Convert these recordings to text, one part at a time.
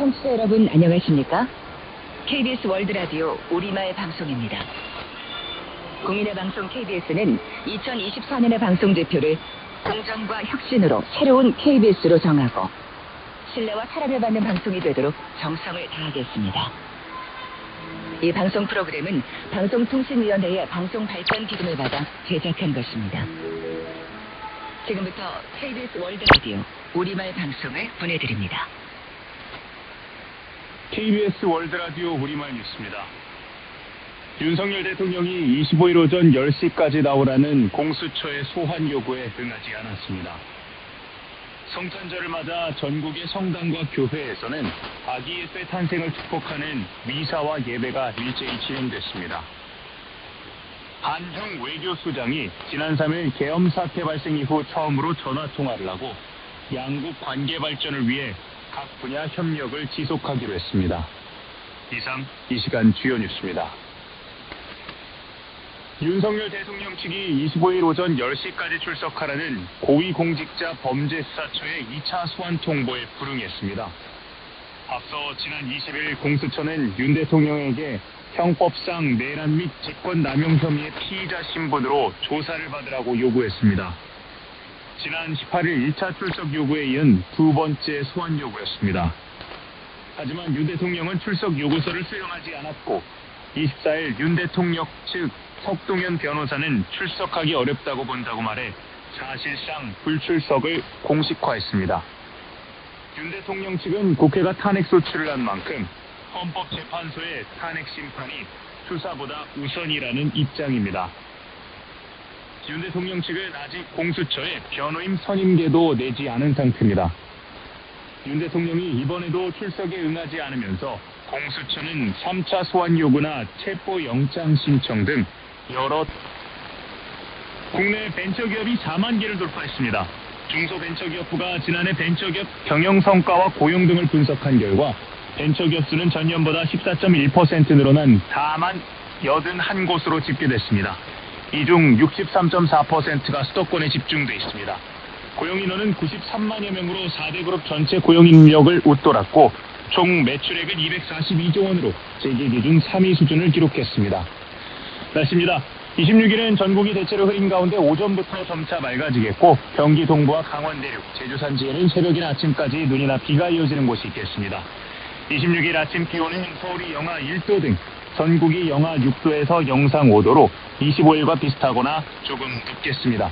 청취자 여러분 안녕하십니까? KBS 월드라디오 우리말 방송입니다. 국민의 방송 KBS는 2024년의 방송 지표를 공정과 혁신으로 새로운 KBS로 정하고 신뢰와 사랑을 받는 방송이 되도록 정성을 다하겠습니다. 이 방송 프로그램은 방송통신위원회의 방송 발전 기금을 받아 제작한 것입니다. 지금부터 KBS 월드라디오 우리말 방송을 보내드립니다. KBS 월드라디오 우리말 뉴스입니다. 윤석열 대통령이 25일 오전 10시까지 나오라는 공수처의 소환 요구에 응하지 않았습니다. 성탄절을 맞아 전국의 성당과 교회에서는 아기 예수의 탄생을 축복하는 미사와 예배가 일제히 진행됐습니다. 한형 외교수장이 지난 3일 계엄 사태 발생 이후 처음으로 전화 통화를 하고 양국 관계 발전을 위해 각 분야 협력을 지속하기로 했습니다. 이상 이 시간 주요 뉴스입니다. 윤석열 대통령 측이 25일 오전 10시까지 출석하라는 고위공직자 범죄수사처의 2차 소환 통보에 불응했습니다. 앞서 지난 20일 공수처는 윤 대통령에게 형법상 내란 및 직권남용 혐의의 피의자 신분으로 조사를 받으라고 요구했습니다. 지난 18일 1차 출석 요구에 이은 두 번째 소환 요구였습니다. 하지만 윤 대통령은 출석 요구서를 수령하지 않았고 24일 윤 대통령 측 석동현 변호사는 출석하기 어렵다고 본다고 말해 사실상 불출석을 공식화했습니다. 윤 대통령 측은 국회가 탄핵 소추를 한 만큼 헌법재판소의 탄핵 심판이 수사보다 우선이라는 입장입니다. 윤 대통령 측은 아직 공수처에 변호인 선임계도 내지 않은 상태입니다. 윤 대통령이 이번에도 출석에 응하지 않으면서 공수처는 3차 소환 요구나 체포영장 신청 등 여러 국내 벤처기업이 4만 개를 돌파했습니다. 중소벤처기업부가 지난해 벤처기업 경영성과와 고용 등을 분석한 결과 벤처기업 수는 전년보다 14.1% 늘어난 4만 81곳으로 집계됐습니다. 이 중 63.4%가 수도권에 집중돼 있습니다. 고용인원은 93만여 명으로 4대 그룹 전체 고용 인력을 웃돌았고 총 매출액은 242조 원으로 세계 기준 3위 수준을 기록했습니다. 날씨입니다. 26일은 전국이 대체로 흐린 가운데 오전부터 점차 맑아지겠고 경기 동부와 강원 내륙, 제주 산지에는 새벽이나 아침까지 눈이나 비가 이어지는 곳이 있겠습니다. 26일 아침 기온은 서울이 영하 1도 등 전국이 영하 6도에서 영상 5도로 25일과 비슷하거나 조금 높겠습니다.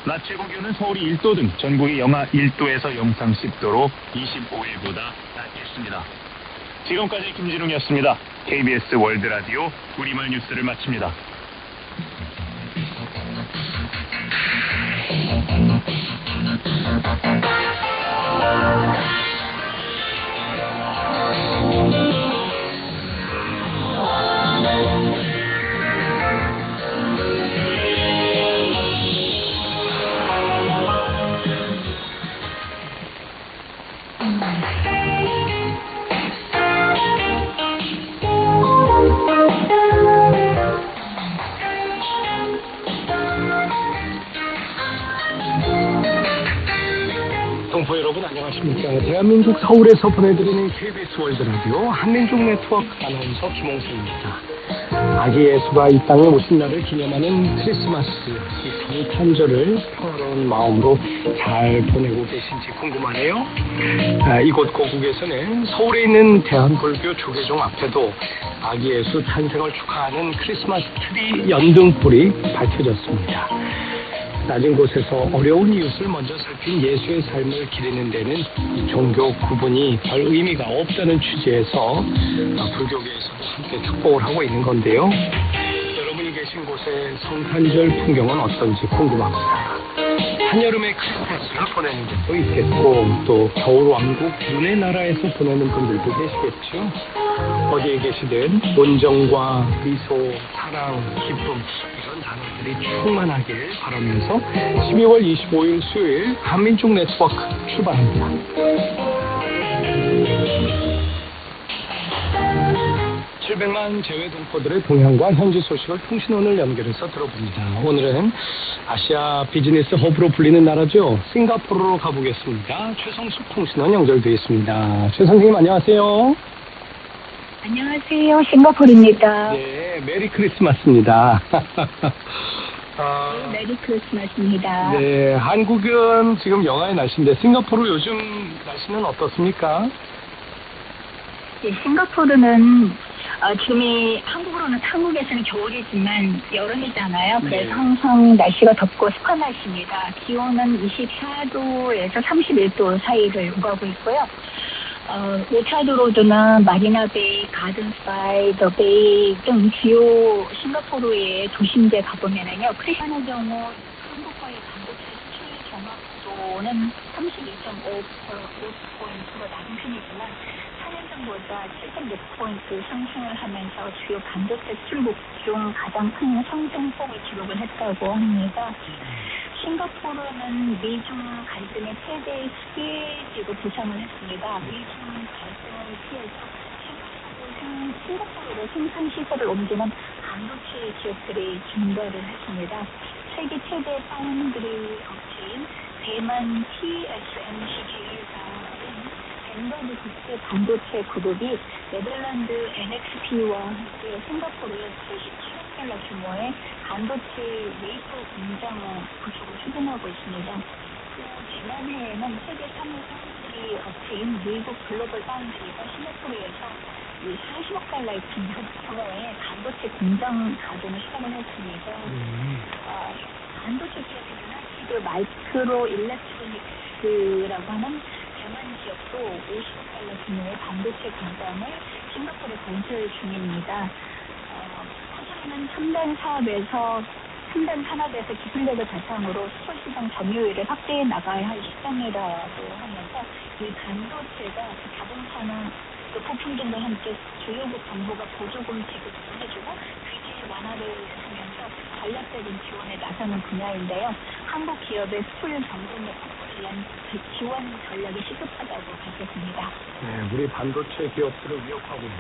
낮 최고 기온은 서울이 1도 등 전국이 영하 1도에서 영상 10도로 25일보다 낮겠습니다. 지금까지 김진웅이었습니다. KBS 월드라디오 우리말 뉴스를 마칩니다. 동포 여러분 안녕하십니까. 대한민국 서울에서 보내드리는 KBS 월드라디오 한민족 네트워크 아나운서 김홍수입니다. 아기 예수가 이 땅에 오신 날을 기념하는 크리스마스 이 성탄절을 평화로운 마음으로 잘 보내고 계신지 궁금하네요. 이곳 고국에서는 서울에 있는 대한불교 조계종 앞에도 아기 예수 탄생을 축하하는 크리스마스 트리 연등불이 밝혀졌습니다. 낮은 곳에서 어려운 이웃을 먼저 살핀 예수의 삶을 기리는 데는 종교 구분이 별 의미가 없다는 취지에서 불교계에서도 함께 축복을 하고 있는 건데요. 여러분이 계신 곳의 성탄절 풍경은 어떤지 궁금합니다. 한여름의 크리스마스를 보내는 분도 있겠고 또 겨울왕국 눈의 나라에서 보내는 분들도 계시겠죠. 어디에 계시든 온정과 미소, 사랑, 기쁨 이런 단어들이 충만하길 바라면서 12월 25일 수요일 한민족 네트워크 출발합니다. 700만 재외 동포들의 동향과 현지 소식을 통신원을 연결해서 들어봅니다. 오늘은 아시아 비즈니스 허브로 불리는 나라죠. 싱가포르로 가보겠습니다. 최성숙 통신원 연결되어 있습니다. 최 선생님 안녕하세요. 안녕하세요. 싱가포르입니다. 네, 메리 크리스마스입니다. 메리 크리스마스입니다. 네, 한국은 지금 영하의 날씨인데 싱가포르 요즘 날씨는 어떻습니까? 네, 싱가포르는 지금이 한국에서는 겨울이지만 여름이잖아요. 그래서 네. 항상 날씨가 덥고 습한 날씨입니다. 기온은 24도에서 31도 사이를 오가고 있고요. 오차도로드나 마리나베이, 가든스바이, 더베이 등 주요 싱가포르의 도심지에 가보면은요, 크리스마스 경우 한국과의 반도체 수출 정확도는 32.5%로 낮은 편이지만 4년 전보다 7.6% 상승을 하면서 주요 반도체 수출국 중 가장 큰 상승폭을 기록을 했다고 합니다. 싱가포르는 미중 갈등의 최대 수혜지로 부상을 했습니다. 미중 갈등을 피해서 싱가포르로 생산 시설을 옮기는 반도체 기업들이 증가를 했습니다. 세계 최대 파운드리 업체인 대만 TSMC 계열사인 벤더드 국제 반도체 그룹이 네덜란드 NXP와 싱가포르에 77억 달러 규모의 반도체 웨이퍼 공장 구축을 추진하고 있습니다. 또 지난해에는 세계 3위 파운드리 업체인 미국 글로벌 파운드리가 싱가포르에서 40억 달러의 규모의 반도체 공장 가동을 시작을 했습니다. 반도체 기업이나 지금 마이크로 일렉트로닉스라고 하는 대만 기업도 50억 달러 규모의 반도체 공장을 싱가포르에 건설 중입니다. 사실은 첨단 산업에서 기술력을 바탕으로 수출 시장 점유율을 확대해 나가야 할 시점이라고 하면서 이 반도체가 자동차나 부품 등과 함께 주요국 정부가 보조금 지급을 해주고 규제 완화를 하면서 전략적인 지원에 나서는 분야인데요. 한국 기업의 수출 경쟁력 확보를 위한 지원 전략이 시급하다고 밝혔습니다. 네, 우리 반도체 기업들을 위협하고 있는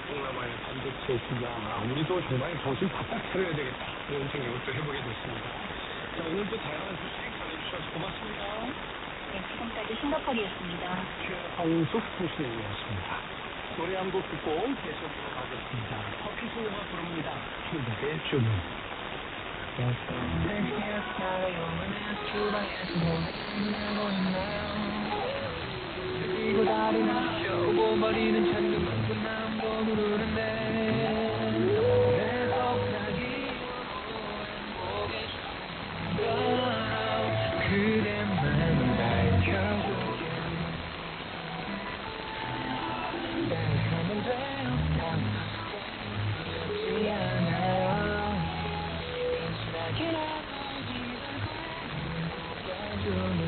동남아의 반도체 기업, 우리도 정말 정신 바짝 차려야 되겠다 이런 생각을 또 해보게 됐습니다. 자, 오늘도 다양한 소식 전해주셔서 고맙습니다. 네, 지금까지 싱가포르였습니다. 최성숙 통신원이었습니다. 노래 한 곡 듣고 계속 가겠습니다. 커피소가 부릅니다. 킬백의 주문. 그리고 다리 낮춰고 머리는 천둥만큼 마음도 누르는데 내 속삭이 그대 마음을 밝혀줄게 하면 돼요 않아요 단순하게라도 이걸 해주는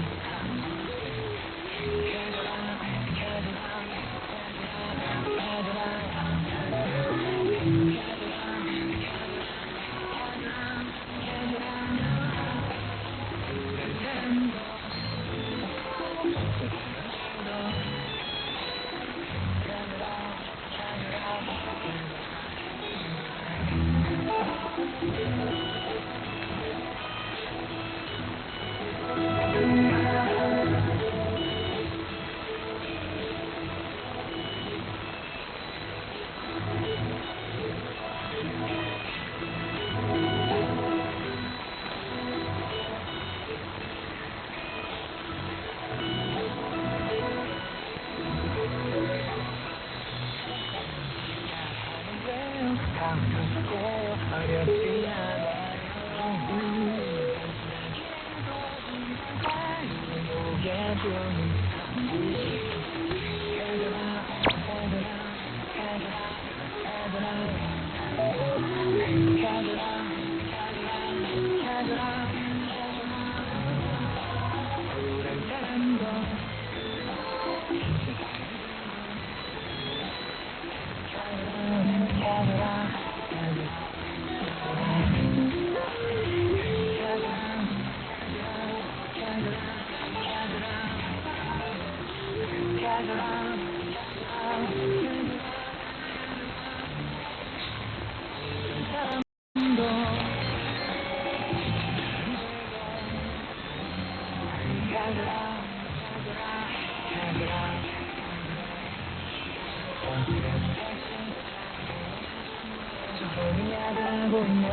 하고 있네요.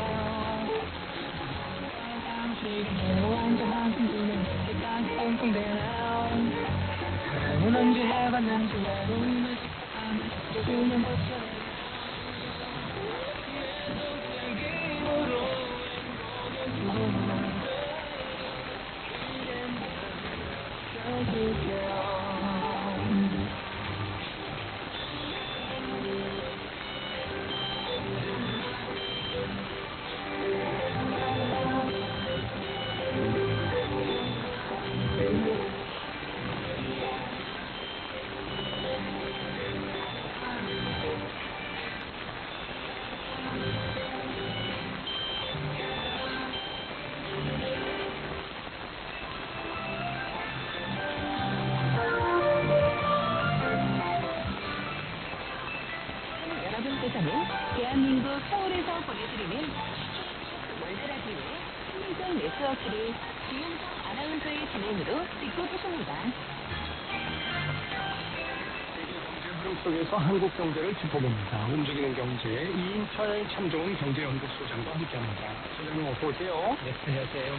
당신은 완전한 숨기는 시간 꽁꽁대나요. 사랑은 언제 해봤는지 외로운 날 식사하면 주는 것처럼 여러분께서는 대한민국 서울에서 보내드리는 월드라디오의 한민정 네트워크를 김용성 아나운서의 진행으로 듣고 계십니다. 경제 흐름 속에서 한국 경제를 짚어봅니다. 움직이는 경제 이인철 참좋은 경제연구소장과 함께합니다. 소장님 어서 오세요. 네, 안녕하세요.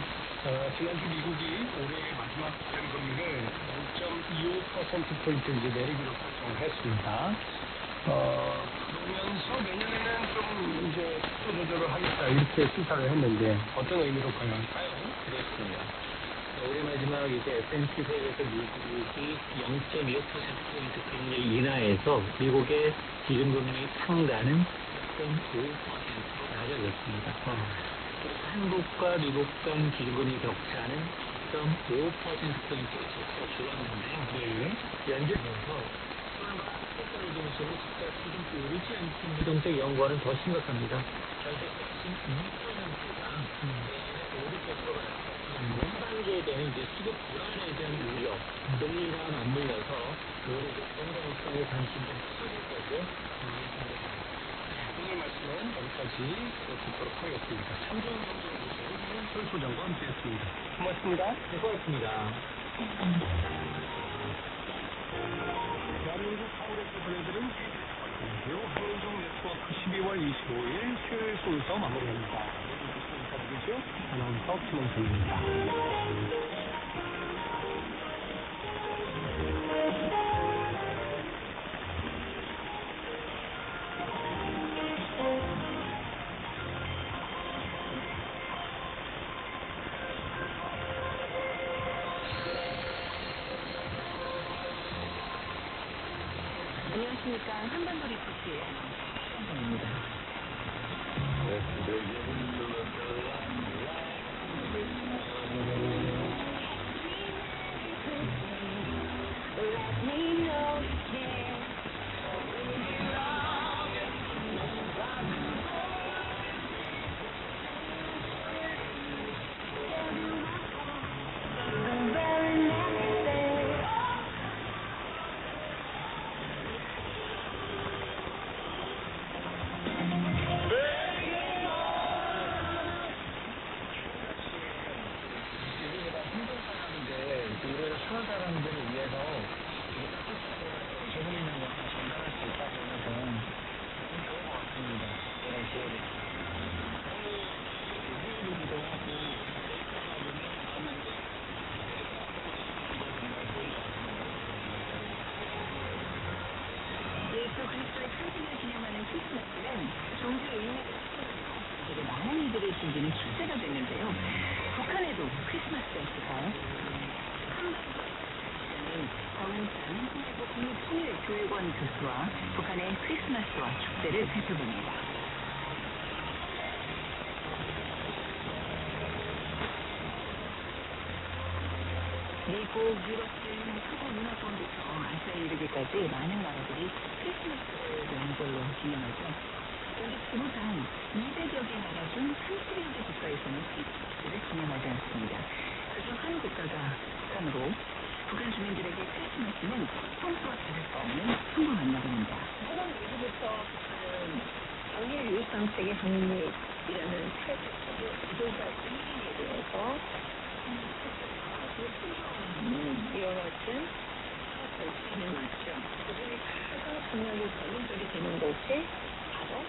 지난주 미국이 올해 마지막 기준 금리를 0.25%포인트 이제 내리기로 결정을 했습니다. 그러면서 내년에는 좀 이제 속도 조절을 하겠다 이렇게 시사를 했는데 어떤 의미로 가능할까요? 그렇습니다. 올해 마지막 이제 S&P 500에서 미국이 0.25%포인트 금리 인하해서 미국의 기준금리 상단은 0.5%로 낮아졌습니다. 그리고 한국과 미국 간 기준금리 격차는 0.5%포인트로 격차가 줄었는데요. 네. 연준에서 중심으로 숫자 수준 오르지 않는 부동적 연구와는 더 심각합니다. 현재 핵심 2%가 오를 것으로 나타났고 하반기에 되는 이제 수급 불안에 대한 우려, 금리 인하가 맞물려서 그거를 이제 건강성에 관심이 좀 커질 거고 오늘 말씀은 여기까지 듣도록 하겠습니다. 참좋은 경제연구소 이인철 소장과 함께했습니다. 고맙습니다. 네, 고맙습니다. 대한민국 서울에서 보내드린 KBS 한민종 네트워크 12월 25일 수요일 순서 마무리합니다. 인사드리죠. 아나운서 김원선입니다. 안녕하십니까. 한반도 리포트의 한번입니다. 예수 그리스도의 탄생을 기념하는 크리스마스는 종교 의미가 되게 많은 이들을 즐기는 축제가 됐는데요. 북한에도 크리스마스가 있을까요? 정은찬 한국 국립통일교육원 교수와 북한의 크리스마스와 축제를 살펴봅니다. 미국, 유럽 등 크고 문화권부터 아시아에 이르기까지 많은 나라들이 크리스마스를 명절로 기념하죠. 그런데 지구상 200여 개 나라 중 30여 개 국가에서는 크리스마스를 기념하지 않습니다. 그중 한 국가가 북한으로 북한 주민들에게 크리스마스는 평소와 다를 바 없는 평범한 날입니다. 이번 일부터 북한은 정일 일상세계 한민이라는 세계적인 지도자 1인에 대해서 이와 같은 결정을 맞죠. 그중에 가장 중요하게 결론적이 되는 것이 바로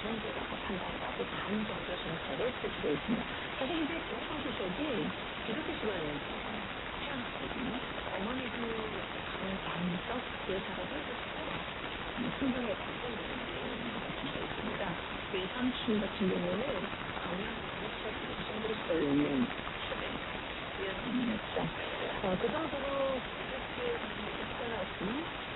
정도라고 판단을 하고 반정도 정책을 펼치고 있습니다. 사실 이제 조선 주석이 이렇게 시간을 태어났거든요. 어머니도 강석 여사라고 해서 풍경에 바꿔놓은 것이 있습니다. 외삼촌 같은 경우는 강연 정책을 걸는 초대 위원이었죠. 그 정도로 그렇게 태어났으면